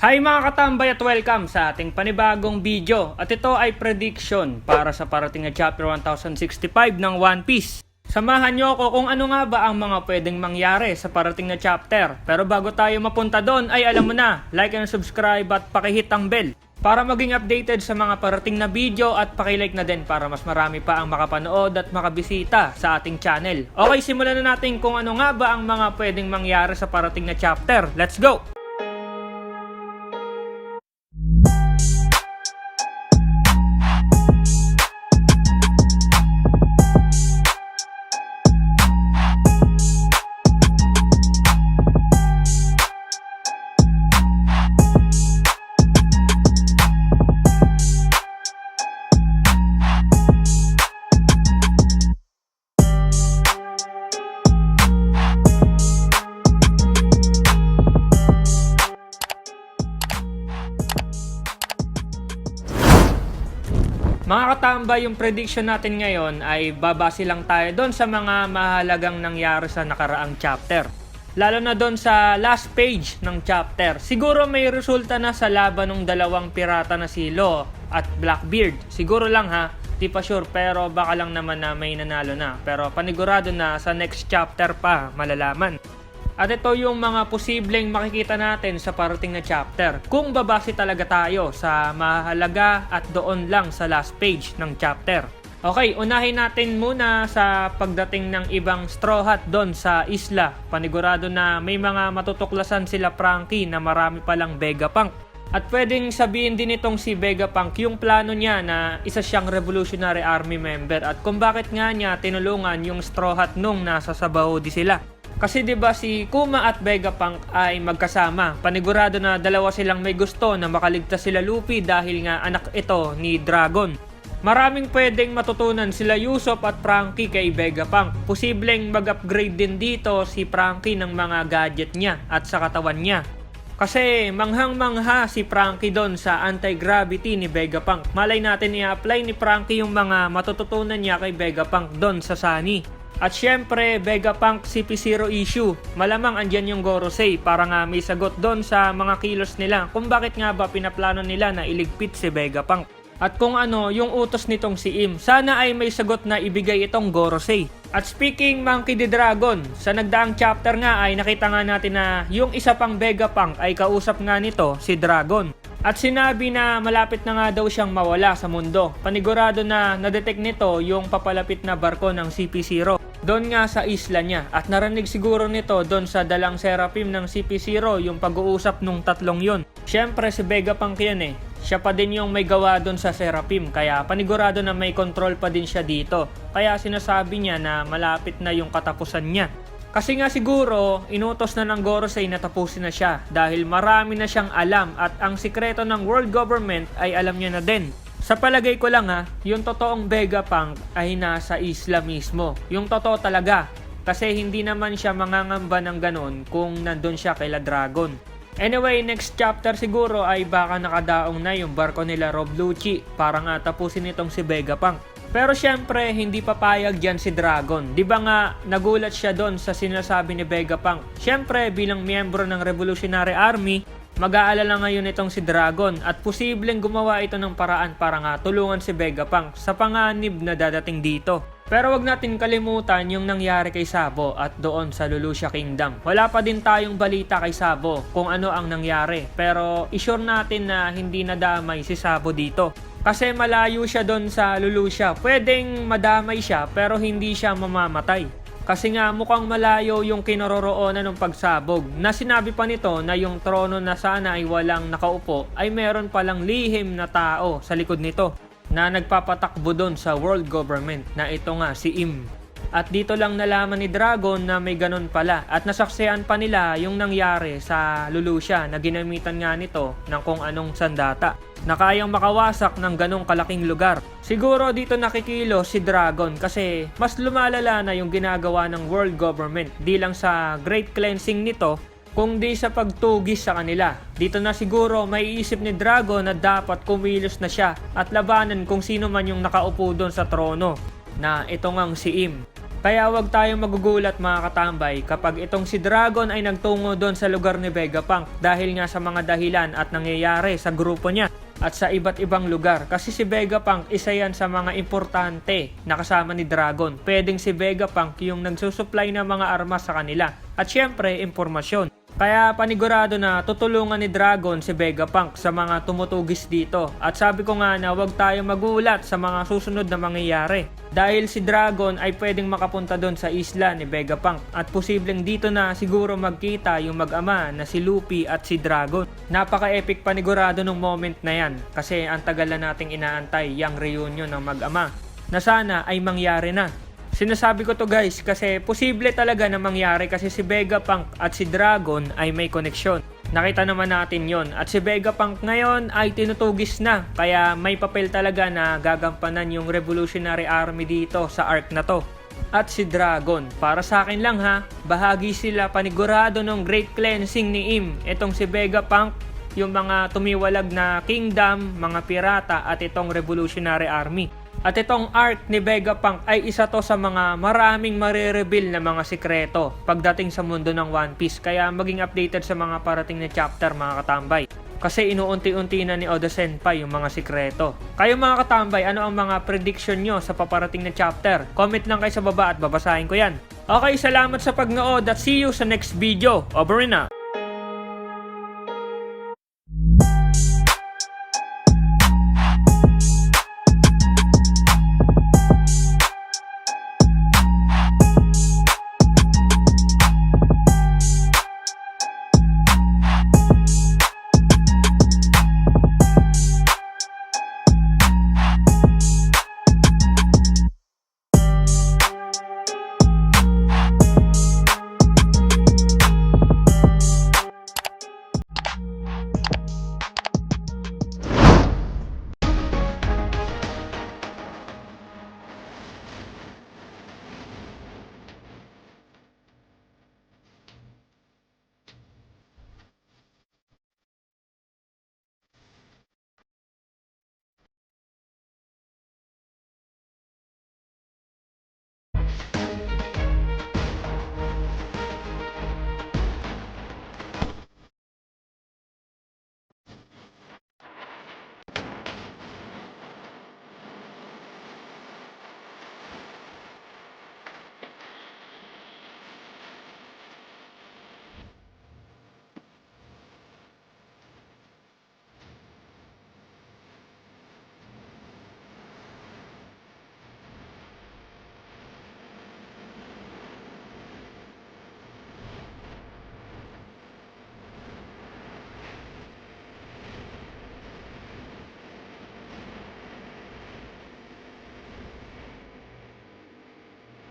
Hi mga katambay at welcome sa ating panibagong video. At ito ay prediction para sa parating na chapter 1065 ng One Piece. Samahan nyo ako kung ano nga ba ang mga pwedeng mangyari sa parating na chapter. Pero bago tayo mapunta doon ay alam mo na, like and subscribe at pakihit ang bell para maging updated sa mga parating na video at pakilike na din para mas marami pa ang makapanood at makabisita sa ating channel. Okay, simulan na natin kung ano nga ba ang mga pwedeng mangyari sa parating na chapter. Let's go! Mga katambay, yung prediction natin ngayon ay babase lang tayo doon sa mga mahalagang nangyari sa nakaraang chapter. Lalo na doon sa last page ng chapter. Siguro may resulta na sa laban ng dalawang pirata na si Law at Blackbeard. Siguro lang ha, di pa sure, pero baka lang naman na may nanalo na. Pero panigurado na sa next chapter pa malalaman. At ito yung mga posibleng makikita natin sa parating na chapter kung babase talaga tayo sa mahalaga at doon lang sa last page ng chapter. Okay, unahin natin muna sa pagdating ng ibang Straw Hat doon sa isla. Panigurado na may mga matutuklasan sila Franky na marami palang Vegapunk. At pwedeng sabihin din itong si Vegapunk yung plano niya na isa siyang Revolutionary Army member at kung bakit nga niya tinulungan yung Straw Hat nung nasa Sabaody sila. Kasi 'di ba si Kuma at Vegapunk ay magkasama. Panigurado na dalawa silang may gusto na makaligtas sila Luffy dahil nga anak ito ni Dragon. Maraming pwedeng matutunan sila Usopp at Franky kay Vegapunk. Posibleng mag-upgrade din dito si Franky ng mga gadget niya at sa katawan niya. Kasi manghang-mangha si Franky doon sa anti-gravity ni Vegapunk. Malay natin i-apply ni Franky yung mga matututunan niya kay Vegapunk doon sa Sunny. At syempre, Vegapunk CP0 issue. Malamang andyan yung Gorosei para nga may sagot doon sa mga kilos nila kung bakit nga ba pinaplano nila na iligpit si Vegapunk. At kung ano, yung utos nitong si Im, sana ay may sagot na ibigay itong Gorosei. At speaking Monkey D. Dragon, sa nagdaang chapter nga ay nakita nga natin na yung isa pang Vegapunk ay kausap nga nito si Dragon. At sinabi na malapit na nga daw siyang mawala sa mundo. Panigurado na nadetect nito yung papalapit na barko ng CP0 doon nga sa isla niya. At narinig siguro nito doon sa dalang Seraphim ng CP0 yung pag-uusap nung tatlong yon. Siyempre si Vegapunk yan eh. Siya pa din yung may gawa doon sa Seraphim. Kaya panigurado na may control pa din siya dito. Kaya sinasabi niya na malapit na yung katapusan niya. Kasi nga siguro, inutos na ng Gorosei na tapusin na siya dahil marami na siyang alam at ang sikreto ng world government ay alam niya na din. Sa palagay ko lang ha, yung totoong Vegapunk ay nasa isla mismo. Yung totoo talaga. Kasi hindi naman siya mangangamba ng ganon kung nandun siya kay La Dragon. Anyway, next chapter siguro ay baka nakadaong na yung barko nila Rob Lucci para nga tapusin itong si Vegapunk. Pero syempre, hindi papayag dyan si Dragon. Di ba nga, nagulat siya doon sa sinasabi ni Vegapunk. Syempre, bilang miyembro ng Revolutionary Army, mag-aalala ngayon itong si Dragon at posibleng gumawa ito ng paraan para nga tulungan si Vegapunk sa panganib na dadating dito. Pero wag natin kalimutan yung nangyari kay Sabo at doon sa Lelouch Kingdom. Wala pa din tayong balita kay Sabo kung ano ang nangyari. Pero isure natin na hindi nadamay si Sabo dito. Kasi malayo siya doon sa Lelouch. Pwedeng madamay siya pero hindi siya mamamatay. Kasi nga mukhang malayo yung kinaroroonan ng pagsabog. Na sinabi pa nito na yung trono na sana ay walang nakaupo ay meron palang lihim na tao sa likod nito na nagpapatakbo doon sa world government na ito nga si Im. At dito lang nalaman ni Dragon na may ganun pala at nasaksihan pa nila yung nangyari sa Lelouch na ginamitan nga nito ng kung anong sandata na kayang makawasak ng ganong kalaking lugar. Siguro dito nakikilo si Dragon kasi mas lumalala na yung ginagawa ng world government di lang sa great cleansing nito kundi sa pagtugis sa kanila. Dito na siguro may isip ni Dragon na dapat kumilos na siya at labanan kung sino man yung nakaupo doon sa trono na ito ngang si Im. Kaya wag tayong magugulat mga katambay kapag itong si Dragon ay nagtungo doon sa lugar ni Vegapunk dahil nga sa mga dahilan at nangyayari sa grupo niya at sa iba't ibang lugar. Kasi si Vegapunk isa yan sa mga importante na kasama ni Dragon. Pwedeng si Vegapunk yung nagsusupply ng mga armas sa kanila at syempre impormasyon. Kaya panigurado na tutulungan ni Dragon si Vegapunk sa mga tumutugis dito. At sabi ko nga na huwag tayong magulat sa mga susunod na mangyayari. Dahil si Dragon ay pwedeng makapunta doon sa isla ni Vegapunk. At posibleng dito na siguro magkita yung mag-ama na si Luffy at si Dragon. Napaka-epic panigurado ng moment na yan. Kasi ang tagal na nating inaantay yung reunion ng mag-ama. Na sana ay mangyari na. Sinasabi ko to guys kasi posible talaga na mangyari kasi si Vegapunk at si Dragon ay may koneksyon. Nakita naman natin yon at si Vegapunk ngayon ay tinutugis na kaya may papel talaga na gagampanan yung Revolutionary Army dito sa arc na to. At si Dragon, para sa akin lang ha, bahagi sila panigurado ng Great Cleansing ni Im. Itong si Vegapunk, yung mga tumiwalag na kingdom, mga pirata at itong Revolutionary Army. At itong arc ni Vegapunk ay isa to sa mga maraming marireveal na mga sikreto pagdating sa mundo ng One Piece. Kaya maging updated sa mga parating na chapter mga katambay. Kasi inuunti-unti na ni Oda Senpai yung mga sikreto. Kayo mga katambay, ano ang mga prediction nyo sa paparating na chapter? Comment lang kayo sa baba at babasahin ko yan. Okay, salamat sa pagnood at see you sa next video. Over and out.